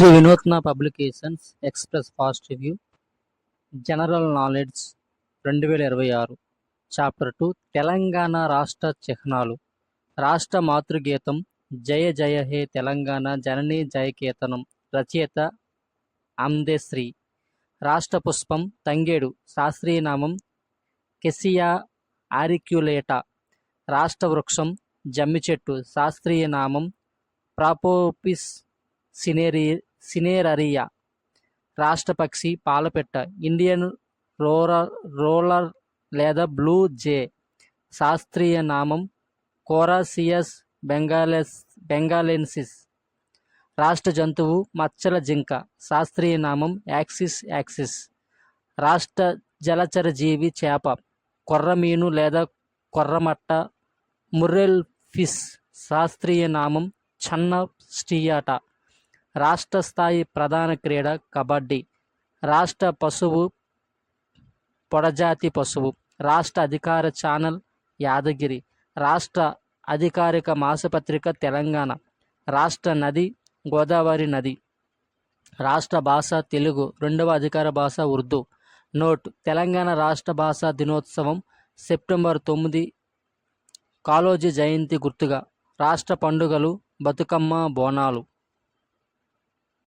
శ్రీ వినూత్న publications express fast review general knowledge 2026 chapter 2 Telangana రాష్ట్ర చిహ్నాలు. రాష్ట్ర మాతృగీతం జయ జయ హే తెలంగాణ జననీ జయకేతనం. రచయిత ఆమ్దెశ్రీ. రాష్ట్ర పుష్పం తంగేడు. శాస్త్రీయ నామం కెసియా ఆరిక్యులేటా. రాష్ట్ర వృక్షం జమ్మి చెట్టు. శాస్త్రీయ నామం ప్రాపోపిస్ సినేరరియా. రాష్ట్ర పక్షి పాలపిట్ట. ఇండియన్ రోలర్ లేదా బ్లూ జే. శాస్త్రీయ నామం కోరాసియస్ బెంగాలెన్సిస్. రాష్ట్ర జంతువు మచ్చల జింక. శాస్త్రీయ నామం యాక్సిస్ యాక్సిస్. రాష్ట్ర జలచర జీవి చేప. కొర్రమీను లేదా కొర్రమట్ట. ముర్రెల్ ఫిష్. శాస్త్రీయ నామం చన్న స్టియాటా. రాష్ట్ర స్థాయి ప్రధాన క్రీడ కబడ్డీ. రాష్ట్ర పశువు పొడజాతి పశువు. రాష్ట్ర అధికార ఛానల్ యాదగిరి. రాష్ట్ర అధికారిక మాసపత్రిక తెలంగాణ. రాష్ట్ర నది గోదావరి నది. రాష్ట్ర భాష తెలుగు. రెండవ అధికార భాష ఉర్దూ. నోట్: తెలంగాణ రాష్ట్ర భాషా దినోత్సవం సెప్టెంబర్ 9 కాళోజీ జయంతి గుర్తుగా. రాష్ట్ర పండుగలు బతుకమ్మ, బోనాలు.